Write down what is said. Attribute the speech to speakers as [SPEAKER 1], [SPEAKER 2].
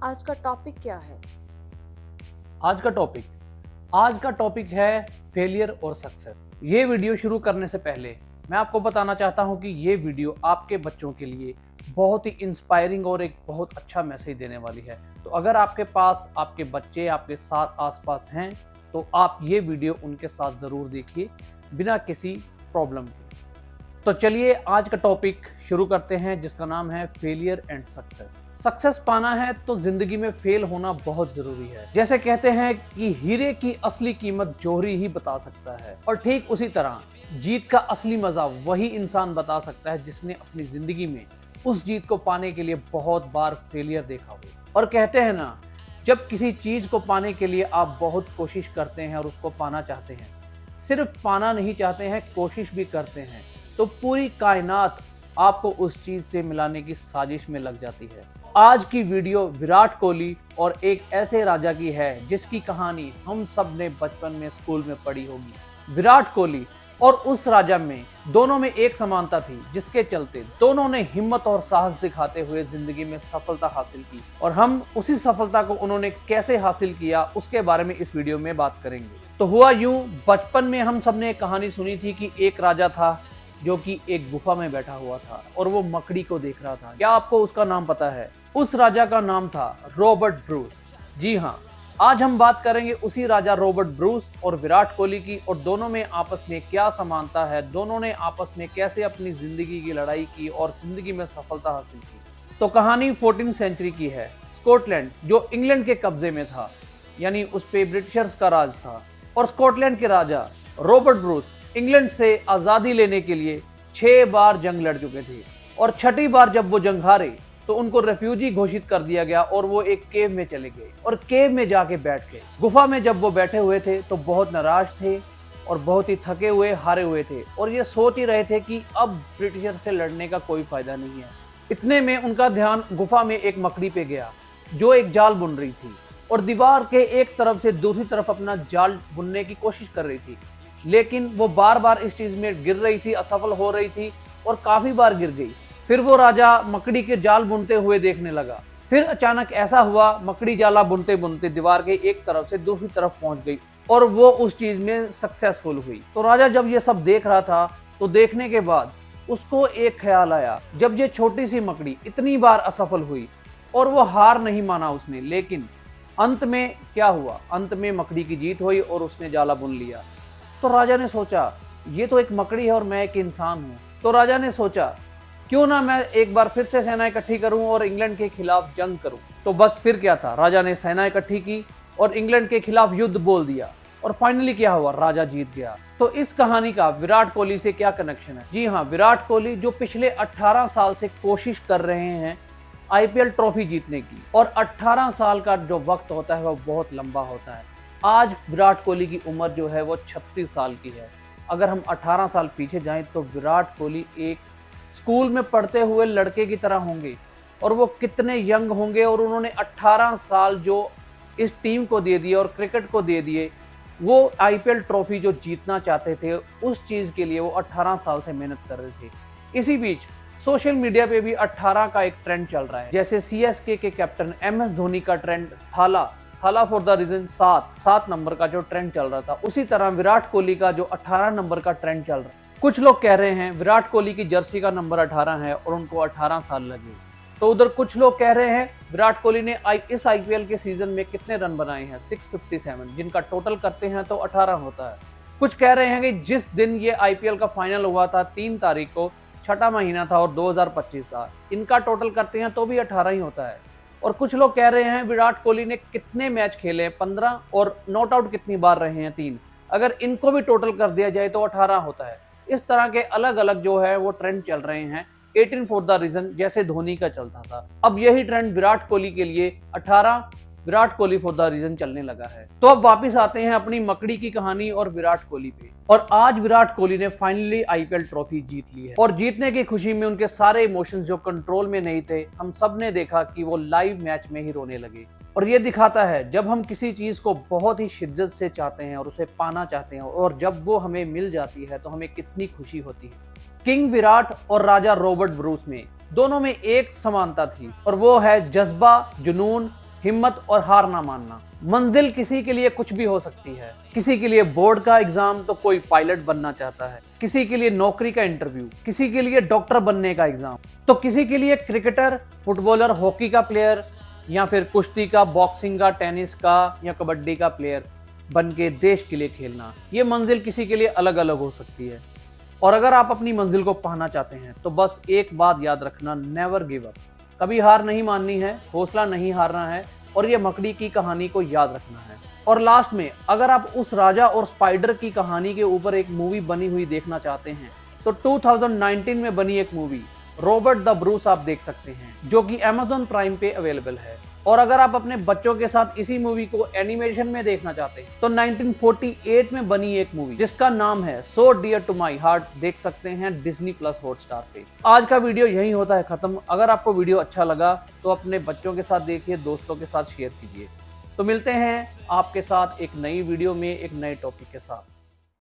[SPEAKER 1] आज का टॉपिक क्या है?
[SPEAKER 2] आज का टॉपिक है फेलियर और सक्सेस। ये वीडियो शुरू करने से पहले मैं आपको बताना चाहता हूँ कि ये वीडियो आपके बच्चों के लिए बहुत ही इंस्पायरिंग और एक बहुत अच्छा मैसेज देने वाली है। तो अगर आपके पास आपके बच्चे आपके साथ आसपास हैं तो आप ये वीडियो उनके साथ ज़रूर देखिए बिना किसी प्रॉब्लम के। तो चलिए आज का टॉपिक शुरू करते हैं जिसका नाम है फेलियर एंड सक्सेस। सक्सेस पाना है तो जिंदगी में फेल होना बहुत जरूरी है। जैसे कहते हैं कि हीरे की असली कीमत जौहरी ही बता सकता है, और ठीक उसी तरह जीत का असली मजा वही इंसान बता सकता है जिसने अपनी जिंदगी में उस जीत को पाने के लिए बहुत बार फेलियर देखा हो। और कहते हैं ना, जब किसी चीज को पाने के लिए आप बहुत कोशिश करते हैं और उसको पाना चाहते हैं, सिर्फ पाना नहीं चाहते हैं, कोशिश भी करते हैं, तो पूरी कायनात आपको उस चीज से मिलाने की साजिश में लग जाती है। आज की वीडियो विराट कोहली और एक ऐसे राजा की है जिसकी कहानी हम सब ने बचपन में स्कूल में पढ़ी होगी। विराट कोहली और उस राजा में दोनों में एक समानता थी जिसके चलते दोनों ने हिम्मत और साहस दिखाते हुए जिंदगी में सफलता हासिल की, और हम उसी सफलता को उन्होंने कैसे हासिल किया उसके बारे में इस वीडियो में बात करेंगे। तो हुआ यूं, बचपन में हम सब ने एक कहानी सुनी थी कि एक राजा था जो कि एक गुफा में बैठा हुआ था और वो मकड़ी को देख रहा था। क्या आपको उसका नाम पता है? उस राजा का नाम था रॉबर्ट ब्रूस। जी हाँ, आज हम बात करेंगे उसी राजा रॉबर्ट ब्रूस और विराट कोहली की, और दोनों में आपस में क्या समानता है, दोनों ने आपस में कैसे अपनी जिंदगी की लड़ाई की और जिंदगी में सफलता हासिल की। तो कहानी 14वीं सेंचुरी की है। स्कॉटलैंड जो इंग्लैंड के कब्जे में था, यानी उस पे ब्रिटिशर्स का राज था, और स्कॉटलैंड के राजा रॉबर्ट ब्रूस इंग्लैंड से आज़ादी लेने के लिए 6 बार जंग लड़ चुके थे, और छठी बार जब वो जंग हारे तो उनको रेफ्यूजी घोषित कर दिया गया और वो एक केव में चले गए और केव में जाके बैठ गए। गुफा में जब वो बैठे हुए थे तो बहुत नाराज थे और बहुत ही थके हुए हारे हुए थे, और ये सोच ही रहे थे कि अब ब्रिटिशर से लड़ने का कोई फायदा नहीं है। इतने में उनका ध्यान गुफा में एक मकड़ी पे गया जो एक जाल बुन रही थी और दीवार के एक तरफ से दूसरी तरफ अपना जाल बुनने की कोशिश कर रही थी, लेकिन वो बार बार इस चीज में गिर रही थी, असफल हो रही थी और काफी बार गिर गई। फिर वो राजा मकड़ी के जाल बुनते हुए देखने लगा। फिर अचानक ऐसा हुआ, मकड़ी जाला बुनते बुनते दीवार के एक तरफ से दूसरी तरफ पहुंच गई और वो उस चीज में सक्सेसफुल हुई। तो राजा जब ये सब देख रहा था तो देखने के बाद उसको एक ख्याल आया, जब ये छोटी सी मकड़ी इतनी बार असफल हुई और वो हार नहीं माना उसने, लेकिन अंत में क्या हुआ, अंत में मकड़ी की जीत हुई और उसने जाला बुन लिया। तो राजा ने सोचा ये तो एक मकड़ी है और मैं एक इंसान हूँ। तो राजा ने सोचा क्यों ना मैं एक बार फिर से सेना इकट्ठी करूं और इंग्लैंड के खिलाफ जंग करूं। तो बस फिर क्या था, राजा ने सेना इकट्ठी की और इंग्लैंड के खिलाफ युद्ध बोल दिया, और फाइनली क्या हुआ, राजा जीत गया। तो इस कहानी का विराट कोहली से क्या कनेक्शन है? जी हाँ, विराट कोहली जो पिछले 18 साल से कोशिश कर रहे हैं आईपीएल ट्रॉफी जीतने की, और 18 साल का जो वक्त होता है वो बहुत लंबा होता है। आज विराट कोहली की उम्र जो है वो 36 साल की है। अगर हम 18 साल पीछे जाएं तो विराट कोहली एक स्कूल में पढ़ते हुए लड़के की तरह होंगे, और वो कितने यंग होंगे, और उन्होंने 18 साल जो इस टीम को दे दिए और क्रिकेट को दे दिए। वो आईपीएल ट्रॉफी जो जीतना चाहते थे उस चीज़ के लिए वो 18 साल से मेहनत कर रहे थे। इसी बीच सोशल मीडिया पे भी 18 का एक ट्रेंड चल रहा है। जैसे सीएसके के कैप्टन एमएस धोनी का ट्रेंड थाला फॉर द रीजन 7 नंबर का जो ट्रेंड चल रहा था, उसी तरह विराट कोहली का जो 18 नंबर का ट्रेंड चल रहा है। कुछ लोग कह रहे हैं विराट कोहली की जर्सी का नंबर 18 है और उनको 18 साल लगे। तो उधर कुछ लोग कह रहे हैं विराट कोहली ने इस आईपीएल के सीजन में कितने रन बनाए हैं, 657, जिनका टोटल करते हैं तो 18 होता है। कुछ कह रहे हैं कि जिस दिन ये आईपीएल का फाइनल हुआ था 3 तारीख को, 6वां महीना था और 2025 था, इनका टोटल करते हैं तो भी 18 ही होता है। और कुछ लोग कह रहे हैं विराट कोहली ने कितने मैच खेले, 15, और नॉट आउट कितनी बार रहे हैं, 3, अगर इनको भी टोटल कर दिया जाए तो 18 होता है। इस तरह के अलग अलग जो है वो ट्रेंड चल रहे हैं। 18 फॉर द रीजन जैसे धोनी का चलता था, अब यही ट्रेंड विराट कोहली के लिए 18 Virat Kohli for the reason चलने लगा है। तो अब वापस आते हैं अपनी मकड़ी की कहानी और विराट कोहली पे। और आज विराट कोहली ने फाइनली आईपीएल ट्रॉफी जीत ली है, और जीतने की खुशी में उनके सारे इमोशंस जो कंट्रोल में नहीं थे, हम सब ने देखा कि वो लाइव मैच में ही रोने लगे। और ये दिखाता है जब हम किसी चीज को बहुत ही शिद्दत से चाहते हैं और उसे पाना चाहते हैं, और जब वो हमें मिल जाती है तो हमें कितनी खुशी होती है। किंग विराट और राजा रॉबर्ट ब्रूस में दोनों में एक समानता थी, और वो है जज्बा, जुनून, हिम्मत और हार ना मानना। मंजिल किसी के लिए कुछ भी हो सकती है। किसी के लिए बोर्ड का एग्जाम तो कोई पायलट बनना चाहता है, किसी के लिए नौकरी का इंटरव्यू, किसी के लिए डॉक्टर बनने का एग्जाम, तो किसी के लिए क्रिकेटर, फुटबॉलर, हॉकी का प्लेयर, या फिर कुश्ती का, बॉक्सिंग का, टेनिस का या कबड्डी का प्लेयर बन के देश के लिए खेलना। ये मंजिल किसी के लिए अलग अलग हो सकती है। और अगर आप अपनी मंजिल को पाना चाहते हैं तो बस एक बात याद रखना, नेवर गिव अप। कभी हार नहीं माननी है, हौसला नहीं हारना है और ये मकड़ी की कहानी को याद रखना है। और लास्ट में, अगर आप उस राजा और स्पाइडर की कहानी के ऊपर एक मूवी बनी हुई देखना चाहते हैं तो 2019 में बनी एक मूवी रॉबर्ट द ब्रूस आप देख सकते हैं, जो कि Amazon प्राइम पे अवेलेबल है। और अगर आप अपने बच्चों के साथ इसी मूवी को एनिमेशन में देखना चाहते हैं तो 1948 में बनी एक मूवी जिसका नाम है so dear to my heart देख सकते हैं डिज्नी प्लस हॉटस्टार पे। आज का वीडियो यही होता है खत्म। अगर आपको वीडियो अच्छा लगा तो अपने बच्चों के साथ देखिए, दोस्तों के साथ शेयर कीजिए। तो मिलते हैं आपके साथ एक नई वीडियो में एक नए टॉपिक के साथ।